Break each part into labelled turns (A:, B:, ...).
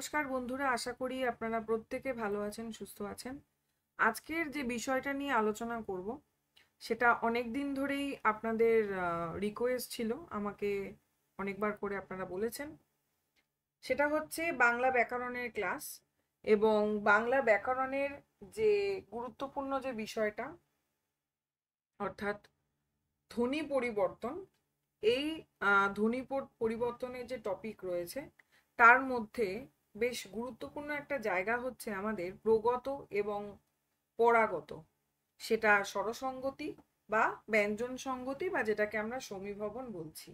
A: নমস্কার বন্ধুরা, আশা করি আপনারা প্রত্যেকে ভালো আছেন, সুস্থ আছেন। আজকের যে বিষয়টা নিয়ে আলোচনা করব সেটা অনেক দিন ধরেই আপনাদের রিকোয়েস্ট ছিল, আমাকে অনেকবার করে আপনারা বলেছেন। সেটা হচ্ছে বাংলা ব্যাকরণের ক্লাস এবং বাংলা ব্যাকরণের যে গুরুত্বপূর্ণ যে বিষয়টা, অর্থাৎ ধ্বনি পরিবর্তন। এই ধ্বনি পরিবর্তনের যে টপিক রয়েছে তার মধ্যে বেশ গুরুত্বপূর্ণ একটা জায়গা হচ্ছে আমাদের প্রগত এবং পরাগত, সেটা স্বরসঙ্গতি বা ব্যঞ্জন সঙ্গতি বা যেটাকে আমরা সমীভবন বলছি।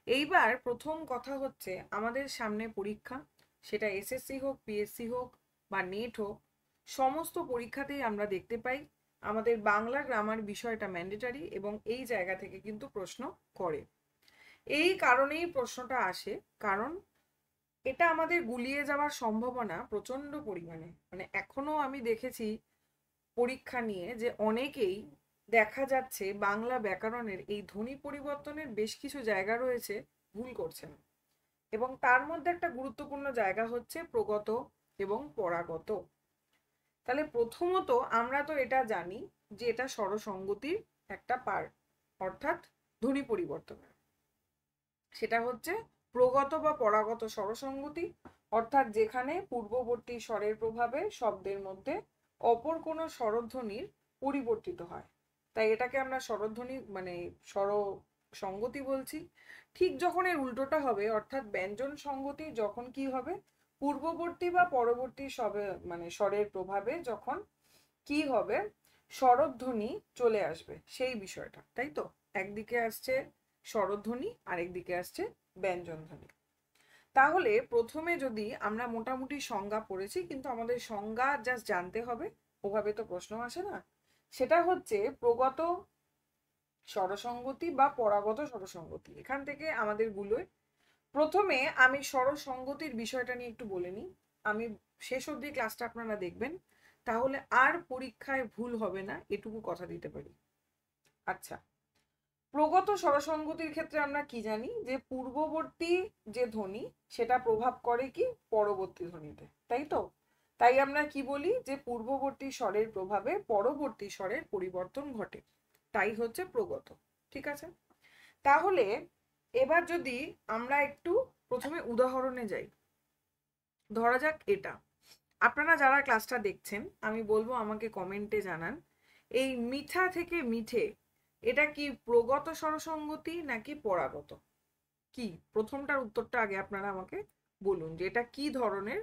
A: এইবার প্রথম কথা হচ্ছে আমাদের সামনে পরীক্ষা, সেটা এসএসসি হোক, পিএসসি হোক বা নেট হোক, সমস্ত পরীক্ষাতেই আমরা দেখতে পাই আমাদের বাংলা গ্রামার বিষয়টা ম্যান্ডেটারি এবং এই জায়গা থেকে কিন্তু প্রশ্ন করে। এই কারণেই প্রশ্নটা আসে, কারণ এটা আমাদের গুলিয়ে যাওয়ার সম্ভাবনা প্রচন্ড পরিমাণে। মানে এখনো আমি দেখেছি পরীক্ষা নিয়ে যে অনেকেই দেখা যাচ্ছে বাংলা ব্যাকরণের এই ধ্বনি পরিবর্তনের বেশ কিছু জায়গা রয়েছে ভুল করছেন, এবং তার মধ্যে একটা গুরুত্বপূর্ণ জায়গা হচ্ছে প্রগত এবং পরাগত। তাহলে প্রথমত আমরা তো এটা জানি যে এটা স্বরসঙ্গতির একটা পার্ট, অর্থাৎ ধ্বনি পরিবর্তনের। সেটা হচ্ছে প্রগত বা পরাগত স্বরসঙ্গতি, অর্থাৎ যেখানে পূর্ববর্তী স্বরের প্রভাবে শব্দের মধ্যে অপর কোনো স্বরধ্বনির পরিবর্তিত হয়, তাই এটাকে আমরা স্বরধ্বনি মানে স্বর সঙ্গতি বলছি। ঠিক যখন এর উল্টোটা হবে, অর্থাৎ ব্যঞ্জন সঙ্গতি, যখন কি হবে পূর্ববর্তী বা পরবর্তী মানে স্বরের প্রভাবে যখন কি হবে স্বরধ্বনি চলে আসবে, সেই বিষয়টা, তাই তো। একদিকে আসছে স্বরধ্বনি, আরেকদিকে আসছে ব্যঞ্জন ধ্বনি। তাহলে প্রথমে যদি আমরা মোটামুটি সংজ্ঞা পড়েছি, কিন্তু আমাদের সংজ্ঞা জাস্ট জানতে হবে, ওভাবে তো প্রশ্ন আসে না। সেটা হচ্ছে প্রগত স্বরসঙ্গতি বা পরাগত স্বরসঙ্গতি। এখান থেকে আমাদের গুলোয় প্রথমে আমি স্বরসঙ্গতির বিষয়টা নিয়ে একটু বলে নিই। আমি শেষ অবধি ক্লাসটা আপনারা দেখবেন, তাহলে আর পরীক্ষায় ভুল হবে না, এটুকু কথা দিতে পারি। আচ্ছা, প্রগত স্বরসঙ্গতির ক্ষেত্রে আমরা কি জানি যে পূর্ববর্তী যে ধ্বনি সেটা প্রভাব করে কি পরবর্তী ধ্বনিতে, তাই তো। তাই আমরা কি বলি যে পূর্ববর্তী স্বরের প্রভাবে পরবর্তী স্বরের পরিবর্তন ঘটে, তাই হচ্ছে প্রগত। ঠিক আছে, তাহলে এবার যদি আমরা একটু প্রথমে উদাহরণে যাই, ধরা যাক এটা। আপনারা যারা ক্লাসটা দেখছেন আমি বলবো আমাকে কমেন্টে জানান, এই মিঠা থেকে মিঠে এটা কি প্রগত স্বরসঙ্গতি নাকি পরাগত? কি প্রথমটার উত্তরটা আগে আপনারা আমাকে বলুন যে এটা কি ধরনের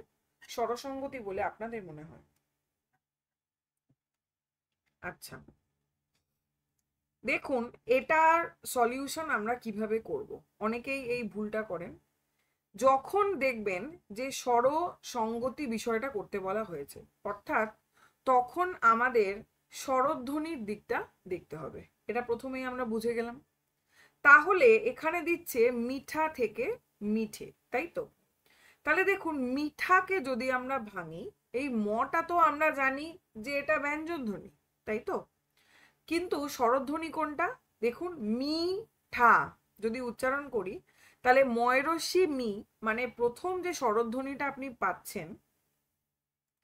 A: স্বরসঙ্গতি বলে আপনাদের মনে হয়। আচ্ছা, দেখুন এটার সলিউশন আমরা কিভাবে করব। অনেকেই এই ভুলটা করেন, যখন দেখবেন যে স্বর সঙ্গতি বিষয়টা করতে বলা হয়েছে, অর্থাৎ তখন আমাদের স্বরধ্বনির দিকটা দেখতে হবে। এটা প্রথমেই আমরা বুঝে গেলাম। তাহলে এখানে দিচ্ছে মিঠা থেকে মিঠে, তাই তো। তাহলে দেখুন মিঠাকে যদি আমরা ভাঙি, এই মটা তো আমরা জানি যে এটা ব্যঞ্জন ধ্বনি, তাই তো। কিন্তু স্বরধ্বনি কোনটা, দেখুন মি ঠা যদি উচ্চারণ করি, তাহলে ময়রসি মি, মানে প্রথম যে স্বরধ্বনিটা আপনি পাচ্ছেন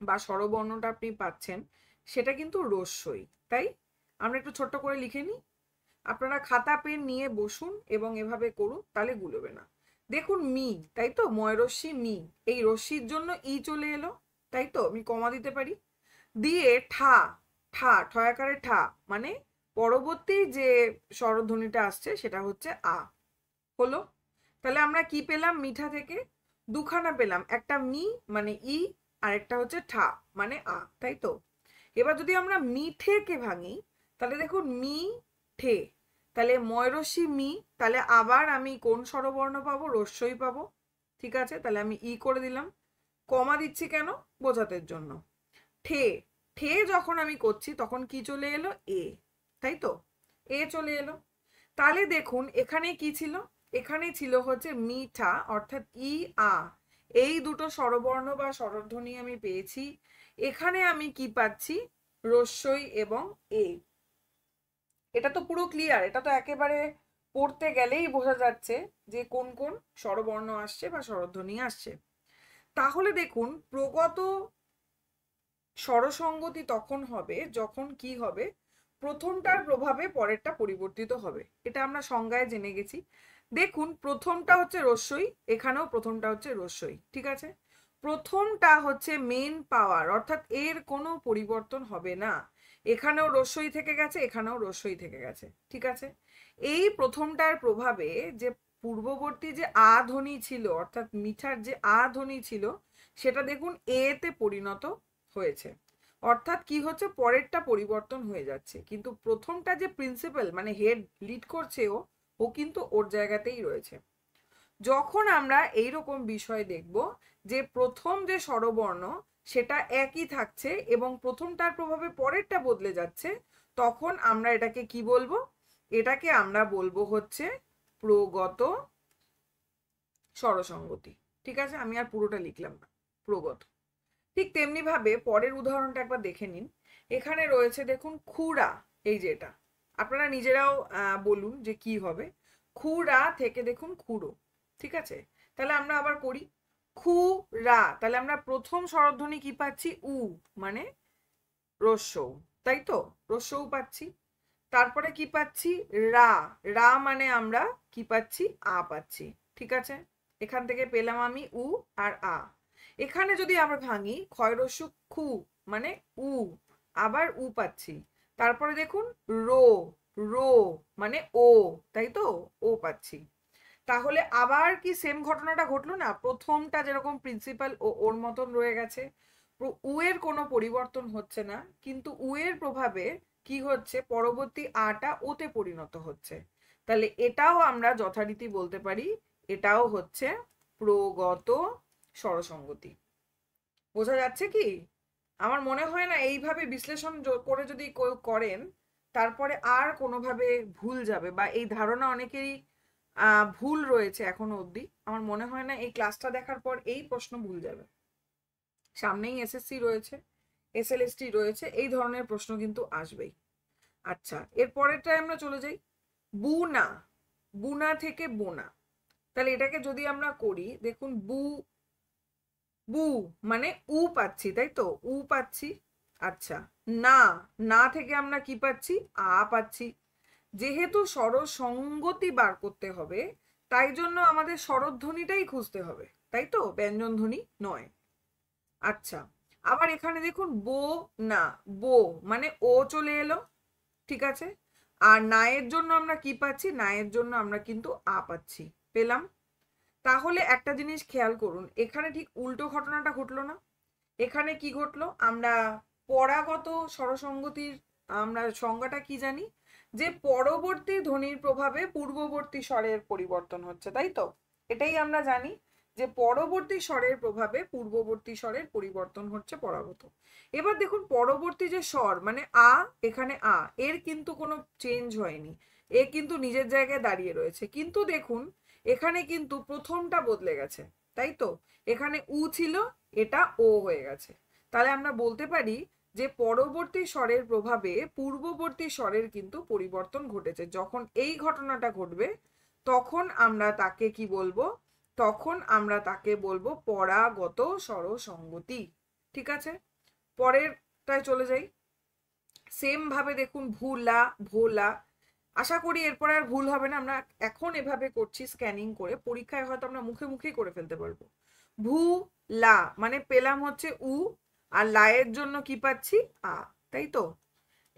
A: বা স্বরবর্ণটা আপনি পাচ্ছেন সেটা কিন্তু রস্যই, তাই। আমরা একটু ছোট্ট করে লিখে নিই, আপনারা খাতা পেন নিয়ে বসুন এবং এভাবে করুন, তাহলে গুলোবে না। দেখুন মি, তাই তো, ময়রস্যি মি, এই রশ্মির জন্য ই চলে এলো, তাই তো, আমি কমা দিতে পারি। দিয়ে ঠা, ঠা ঠয়াকারে ঠা, মানে পরবর্তী যে স্বরধ্বনিটা আসছে সেটা হচ্ছে আ হলো। তাহলে আমরা কি পেলাম মিঠা থেকে, দুখানা পেলাম, একটা মি মানে ই, আর একটা হচ্ছে ঠা মানে আ, তাই তো। এবার যদি আমরা মিঠেকে ভাঙি, তাহলে দেখুন মি ঠে, তাহলে ময়রসি মি, তাহলে আবার আমি কোন স্বরবর্ণ পাবো, রস্যই পাবো। ঠিক আছে, তাহলে আমি ই করে দিলাম, কমা দিচ্ছি কেন, বোঝাতে জন্য। ঠে, ঠে যখন আমি করছি তখন কি চলে এলো এ, তাই তো, এ চলে এলো। তাহলে দেখুন এখানে কি ছিল, এখানে ছিল হচ্ছে মিঠা, অর্থাৎ ই আ, এই দুটো স্বরবর্ণ বা স্বরধ্বনি আমি পেয়েছি। এখানে আমি কি পাচ্ছি, রস্যই এবং এ। এটা তো পুরো ক্লিয়ার, এটা তো একেবারে পড়তে গেলেই বোঝা যাচ্ছে যে কোন কোন স্বরবর্ণ আসছে বা স্বরধ্বনি আসছে। তাহলে দেখুন প্রগত স্বরসঙ্গতি তখন হবে যখন কি হবে, প্রথমটার প্রভাবে পরেরটা পরিবর্তিত হবে। এটা আমরা সংজ্ঞায় জেনে গেছি। দেখুন প্রথমটা হচ্ছে রস্যই, এখানেও প্রথমটা হচ্ছে রস্যই, ঠিক আছে। প্রথমটা হচ্ছে মেন পাওয়ার, অর্থাৎ এর কোনো পরিবর্তন হবে না। এখানেও রস্যই থেকে গেছে, এখানেও রস্যই থেকে গেছে, ঠিক আছে। এই প্রথমটার প্রভাবে যে পূর্ববর্তী যে আ ধ্বনি ছিল, অর্থাৎ মিঠার যে আ ধ্বনি ছিল, সেটা দেখুন এ তে পরিণত হয়েছে। অর্থাৎ কি হচ্ছে, পরেরটা পরিবর্তন হয়ে যাচ্ছে, কিন্তু প্রথমটা যে প্রিন্সিপাল মানে হেড লিড করছে ও কিন্তু ওর জায়গাতেই রয়েছে। যখন আমরা এইরকম বিষয় দেখব যে প্রথম যে স্বরবর্ণ সেটা একই থাকছে এবং প্রথমটার প্রভাবে পরেরটা বদলে যাচ্ছে, তখন আমরা এটাকে কি বলবো, এটাকে আমরা বলবো হচ্ছে প্রগত স্বরসঙ্গতি, ঠিক আছে। আমি আর পুরোটা লিখলাম না, প্রগত। ঠিক তেমনি ভাবে পরের উদাহরণটা একবার দেখে নিন। এখানে রয়েছে দেখুন খুরা, এই যে এটা আপনারা নিজেরাও বলুন যে কি হবে। খুরা থেকে দেখুন খুড়ো, ঠিক আছে। তাহলে আমরা আবার করি খুরা, তাহলে আমরা প্রথম স্বরধ্বনি কি পাচ্ছি, উ মানে রস্যৌ, তাই তো, রস্যৌ পাচ্ছি। তারপরে কি পাচ্ছি, রা, রা মানে আমরা কি পাচ্ছি, আ পাচ্ছি, ঠিক আছে। এখান থেকে পেলাম আমি উ আর আ। এখানে যদি আমরা ভাঙি ক্ষয়রস্য খু মানে উ, আবার উ পাচ্ছি। তারপরে দেখুন রো, রো মানে ও, তাই তো, ও পাচ্ছি। তাহলে আবার কি সেম ঘটনাটা ঘটলো না, প্রথমটা যেরকম প্রিন্সিপাল ও ওর মতন রয়ে গেছে, উ এর কোনো পরিবর্তন হচ্ছে না, কিন্তু উ এর প্রভাবে কি হচ্ছে, পরবর্তী আটা ওতে পরিণত হচ্ছে। তাহলে এটাও আমরা যথারীতি বলতে পারি এটাও হচ্ছে প্রগত স্বরসঙ্গতি। বোঝা যাচ্ছে কি? আমার মনে হয় না এইভাবে বিশ্লেষণ করে যদি করেন তারপরে আর কোনোভাবে ভুল যাবে, বা এই ধারণা অনেকেরই ভুল রয়েছে এখনো অবধি। আমার মনে হয় না এই ক্লাসটা দেখার পর এই প্রশ্ন ভুল যাবে। সামনেই এসএসসি রয়েছে, এসএলএসটি রয়েছে, এই ধরনের প্রশ্ন কিন্তু আসবেই। আচ্ছা, এর পরেরটায় আমরা চলে যাই, বুনা, বুনা থেকে বোনা। তাহলে এটাকে যদি আমরা করি দেখুন বু, বু মানে উ পাচ্ছি, তাই তো, উ পাচ্ছি। আচ্ছা, না, না থেকে আমরা কি পাচ্ছি, আ পাচ্ছি। যেহেতু স্বরসঙ্গতি বার করতে হবে, তাই জন্য আমাদের স্বরধ্বনিটাই খুঁজতে হবে, তাই তো, ব্যঞ্জন ধ্বনি নয়। আচ্ছা, আবার এখানে দেখুন বো না, বো মানে ও চলে এলো, ঠিক আছে। আর নায়ের জন্য আমরা কি পাচ্ছি, নায়ের জন্য আমরা কিন্তু আ পাচ্ছি, পেলাম। তাহলে একটা জিনিস খেয়াল করুন, এখানে ঠিক উল্টো ঘটনাটা ঘটলো না। এখানে কি ঘটলো, আমরা পরাগত স্বরসঙ্গতির আমরা সংজ্ঞাটা কি জানি, যে পরবর্তী ধ্বনির প্রভাবে পূর্ববর্তী স্বরের পরিবর্তন হচ্ছে, তাই তো। এটাই আমরা জানি যে পরবর্তী স্বরের প্রভাবে পূর্ববর্তী স্বরের পরিবর্তন হচ্ছে পরাগত। এবার দেখুন পরবর্তী যে স্বর মানে আ, এখানে আ এর কিন্তু কোনো চেঞ্জ হয়নি, এ কিন্তু নিজের জায়গায় দাঁড়িয়ে রয়েছে, কিন্তু দেখুন এখানে কিন্তু প্রথমটা বদলে গেছে, তাই তো। এখানে উ ছিল, এটা ও হয়ে গেছে। তাহলে আমরা বলতে পারি যে পরবর্তী স্বরের প্রভাবে পূর্ববর্তী স্বরের কিন্তু পরিবর্তন ঘটেছে। যখন এই ঘটনাটা ঘটবে তখন আমরা তাকে কি বলবো, তখন আমরা তাকে বলবো পরাগত স্বরসঙ্গতি, ঠিক আছে। পরেরটায় চলে যাই। সেম ভাবে দেখুন ভুলা, ভোলা। আশা করি এরপর আর ভুল হবে না, আমরা এখন এভাবে করছি স্ক্যানিং করে, পরীক্ষায় হয়তো আমরা মুখে মুখেই করে ফেলতে পারবো। ভু লা মানে পেলাম হচ্ছে উ, আর লায়ের জন্য কি পাচ্ছি, আ, তাই তো।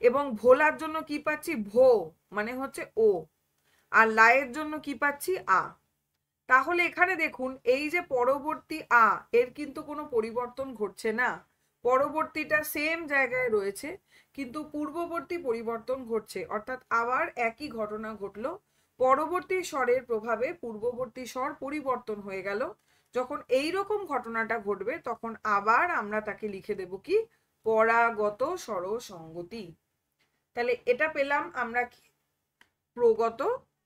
A: এবং ভোলার জন্য কি পাচ্ছি, ভো মানে হচ্ছে ও, আর লায়ের জন্য কি পাচ্ছি, আ। তাহলে এখানে দেখুন এই যে পরবর্তী আ, এর কিন্তু কোনো পরিবর্তন ঘটছে না, পরবর্তীটা সেম জায়গায় রয়েছে, কিন্তু পূর্ববর্তী পরিবর্তন ঘটছে, অর্থাৎ আবার একই ঘটনা ঘটলো, পরবর্তী স্বরের প্রভাবে পূর্ববর্তী স্বর পরিবর্তন হয়ে গেল। যখন এই রকম ঘটনাটা ঘটবে তখন আবার আমরা তাকে লিখে দেব কি, পরাগত স্বরসঙ্গতি। তাহলে এটা পেলাম আমরা কি, প্রগত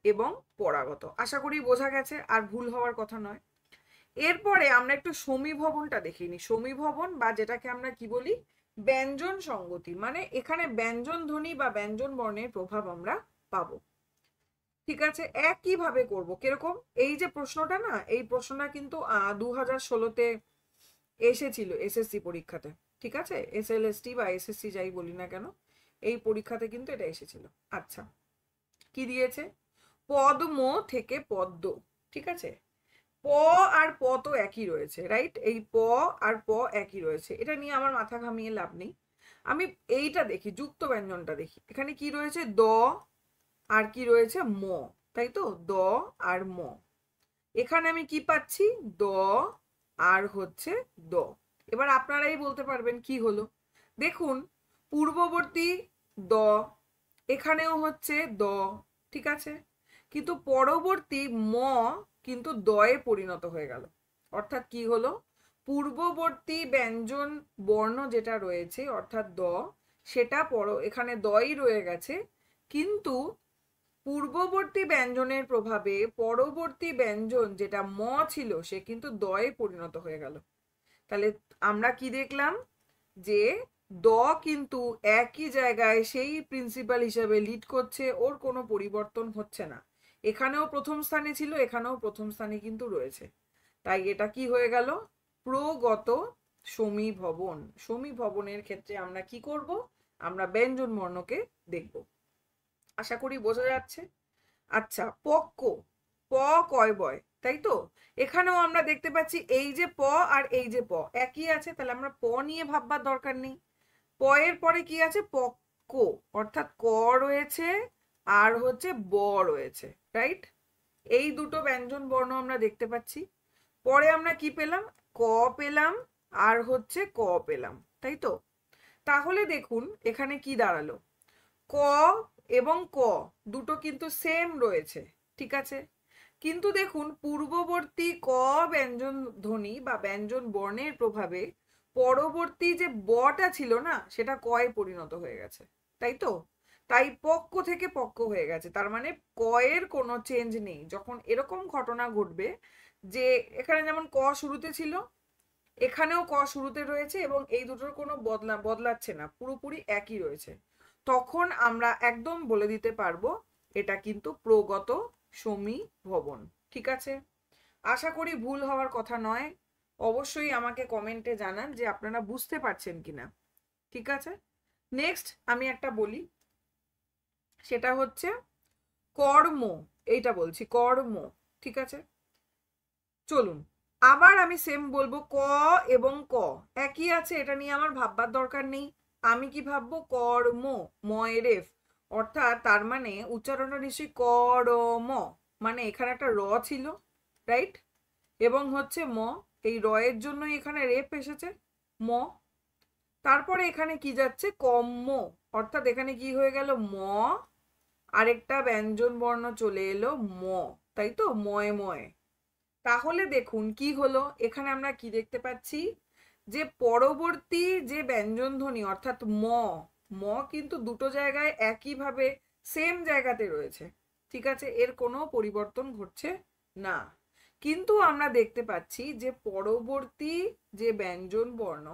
A: এবং পরাগত। আশা করি বোঝা গেছে, আর ভুল হওয়ার কথা নয়। এরপরে আমরা একটু সমীভবনটা দেখিনি, সমীভবন বা যেটাকে আমরা কি বলি, ব্যঞ্জন সঙ্গতি, মানে এখানে ব্যঞ্জন ধ্বনি বা ব্যঞ্জন বর্ণের প্রভাব আমরা পাবো, ঠিক আছে। একইভাবে করব, কিরকম, এই যে প্রশ্নটা না, এই প্রশ্নটা কিন্তু 2016-তে এসেছিল এসএসসি পরীক্ষাতে, ঠিক আছে, এসএলএসটি বা এসএসসি যাই বলি না কেন, এই পরীক্ষাতে কিন্তু এটা এসেছিল। আচ্ছা, কি দিয়েছে? পদ্ম থেকে পদ্ম, ঠিক আছে, প আর প তো একই রয়েছে, রাইট? এই প আর প একই রয়েছে, এটা নিয়ে আমার মাথা ঘামিয়ে লাভ নেই। আমি এইটা দেখি, যুক্ত ব্যঞ্জনটা দেখি। এখানে কি রয়েছে? দ আর কি রয়েছে? ম, তাই তো, দ আর ম। এখানে আমি কি পাচ্ছি? দ আর হচ্ছে দ। এবার আপনারাই বলতে পারবেন কি হলো। দেখুন, পূর্ববর্তী দ, এখানেও হচ্ছে দ, ঠিক আছে, কিন্তু পরবর্তী ম কিন্তু দয়ে পরিণত হয়ে গেল। অর্থাৎ কি হলো? পূর্ববর্তী ব্যঞ্জন বর্ণ যেটা রয়েছে অর্থাৎ দ, সেটা এখানে দই রয়ে গেছে, কিন্তু পূর্ববর্তী ব্যঞ্জনের প্রভাবে পরবর্তী ব্যঞ্জন যেটা ম ছিল সে কিন্তু দয়ে পরিণত হয়ে গেল। তাহলে আমরা কি দেখলাম? যে দ কিন্তু একই জায়গায় সেই প্রিন্সিপাল হিসেবে লিড করছে, ওর কোনো পরিবর্তন হচ্ছে না। এখানেও প্রথম স্থানে ছিল, এখানেও প্রথম স্থানে কিন্তু রয়েছে। তাই এটা কি হয়ে গেল? প্রগত সমীভবন। সমীভবনের ক্ষেত্রে আমরা কি করব? আমরা ব্যঞ্জন বর্ণকে দেখব। আশা করি বোঝা যাচ্ছে। আচ্ছা, পক্ক, প কয় বয়, তাই তো, এখানেও আমরা দেখতে পাচ্ছি এই যে প আর এই যে প একই আছে, তাহলে আমরা প নিয়ে ভাববার দরকার নেই। প এর পরে কি আছে? পক্ক, অর্থাৎ ক রয়েছে আর হচ্ছে ব রয়েছে, রাইট? এই দুটো ব্যঞ্জন বর্ণ আমরা দেখতে পাচ্ছি। পরে আমরা কি পেলাম? ক পেলাম আর হচ্ছে ক পেলাম, তাই তো। তাহলে দেখুন এখানে কি দাঁড়ালো? ক এবং ক দুটো কিন্তু সেম রয়েছে, ঠিক আছে, কিন্তু দেখুন পূর্ববর্তী ক ব্যঞ্জন ধ্বনি বা ব্যঞ্জন বর্ণের প্রভাবে পরবর্তী যে বটা ছিল না সেটা কয়ে পরিণত হয়ে গেছে, তাই তো। তাই পক্ক থেকে পক্ক হয়ে গেছে, তার মানে কয়ের কোনো চেঞ্জ নেই। যখন এরকম ঘটনা ঘটবে যে এখানে যেমন ক শুরুতে ছিল, এখানেও ক শুরুতে রয়েছে এবং এই দুটোর কোনো বদলাচ্ছে না, পুরোপুরি একই রয়েছে, তখন আমরা একদম বলে দিতে পারবো এটা কিন্তু প্রগত সমীভবন, ঠিক আছে। আশা করি ভুল হওয়ার কথা নয়। অবশ্যই আমাকে কমেন্টে জানান যে আপনারা বুঝতে পারছেন কিনা, ঠিক আছে। নেক্সট আমি একটা বলি, সেটা হচ্ছে কর্ম। এইটা বলছি কর্ম, ঠিক আছে। চলুন আবার আমি সেম বলবো, ক এবং ক একই আছে, এটা নিয়ে আমার ভাববার দরকার নেই। আমি কি ভাববো? কর্ম, ময়রেফ, অর্থাৎ তার মানে উচ্চারণটা নিশ্চয়ই করম, মানে এখানে একটা র ছিল, রাইট, এবং হচ্ছে ম, এই র এর জন্যই এখানে রেফ এসেছে, ম। তারপরে এখানে কি যাচ্ছে? কম্ম, অর্থাৎ এখানে কি হয়ে গেল? ম, আরেকটা ব্যঞ্জন বর্ণ চলে এলো ম, তাই তো, ময় ময়। তাহলে দেখুন কি হলো, এখানে আমরা কি দেখতে পাচ্ছি? যে পরবর্তী যে ব্যঞ্জন ধ্বনি অর্থাৎ ম, ম কিন্তু দুটো জায়গায় একইভাবে সেম জায়গাতে রয়েছে, ঠিক আছে, এর কোনো পরিবর্তন ঘটছে না। কিন্তু আমরা দেখতে পাচ্ছি যে পরবর্তী যে ব্যঞ্জন বর্ণ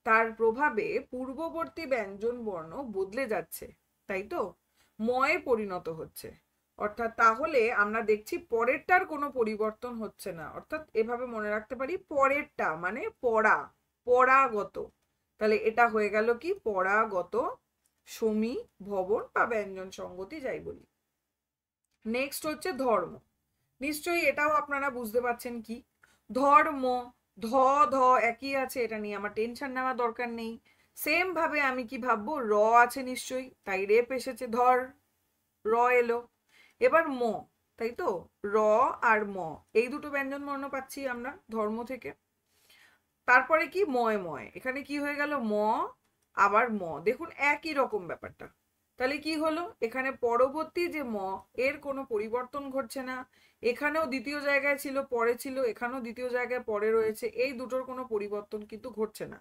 A: তার প্রভাবে পূর্ববর্তী ব্যঞ্জন বর্ণ বদলে যাচ্ছে, তাই তো, ময়ে পরিণত হচ্ছে। অর্থাৎ তাহলে আমরা দেখছি পরেরটার কোনো পরিবর্তন হচ্ছে না, অর্থাৎ এভাবে মনে রাখতে পারি পরেরটা মানে পরা, পরাগত। তাহলে এটা হয়ে গেল কি? পরাগত সমীভবন বা ব্যঞ্জন সংগতি যাই বলি। নেক্সট হচ্ছে ধর্ম। নিশ্চয়ই এটাও আপনারা বুঝতে পারছেন কি ধর্ম, ধ ধ একই আছে, এটা নিয়ে আমার টেনশন নেওয়া দরকার নেই। সেম ভাবে আমি কি ভাববো? র আছে নিশ্চয়ই, তাই রেপ এসেছে, ধর, র এলো। এবার ম, তাই তো, র আর ম এই দুটো ব্যঞ্জন বর্ণ পাচ্ছি আমরা ধর্ম থেকে। তারপরে কি? ময় ময়, এখানে কি হয়ে গেল? ম আবার ম, দেখুন একই রকম ব্যাপারটা। তাহলে কি হলো? এখানে পরবর্তী যে ম, এর কোনো পরিবর্তন ঘটছে না। এখানেও দ্বিতীয় জায়গায় ছিল পরে ছিল, এখানেও দ্বিতীয় জায়গায় পরে রয়েছে, এই দুটোর কোনো পরিবর্তন কিন্তু ঘটছে না।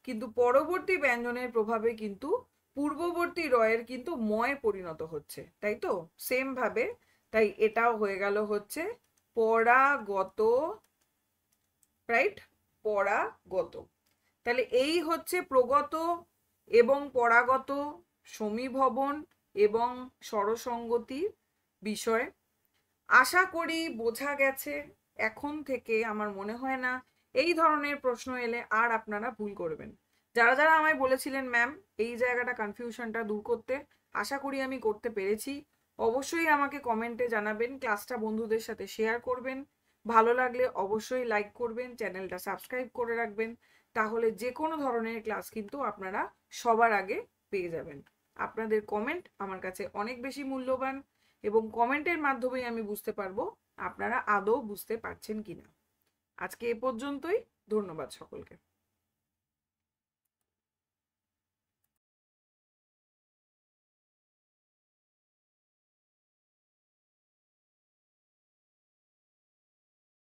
A: কিন্তু পরবর্তী ব্যঞ্জনের প্রভাবে কিন্তু পূর্ববর্তী রয়ের কিন্তু ময়ে পরিণত হচ্ছে, তাই তো, সেম ভাবে। তাই এটাও হয়ে গেল হচ্ছে পরাগত, রাইট, পরাগত। তাহলে এই হচ্ছে প্রগত এবং পরাগত সমীভবন এবং স্বরসঙ্গতির বিষয়। আশা করি বোঝা গেছে। এখন থেকে আমার মনে হয় না এই ধরনের প্রশ্ন এলে আর আপনারা ভুল করবেন। যারা যারা আমায় বলেছিলেন ম্যাম এই জায়গাটা কনফিউশনটা দূর করতে, আশা করি আমি করতে পেরেছি। অবশ্যই আমাকে কমেন্টে জানাবেন, ক্লাসটা বন্ধুদের সাথে শেয়ার করবেন, ভালো লাগলে অবশ্যই লাইক করবেন, চ্যানেলটা সাবস্ক্রাইব করে রাখবেন। তাহলে যে কোনো ধরনের ক্লাস কিন্তু আপনারা সবার আগে পেয়ে যাবেন। আপনাদের কমেন্ট আমার কাছে অনেক বেশি মূল্যবান, এবং কমেন্টের মাধ্যমেই আমি বুঝতে পারবো আপনারা আদৌ বুঝতে পারছেন কিনা। আজকে এ পর্যন্তই। ধন্যবাদ সকলকে।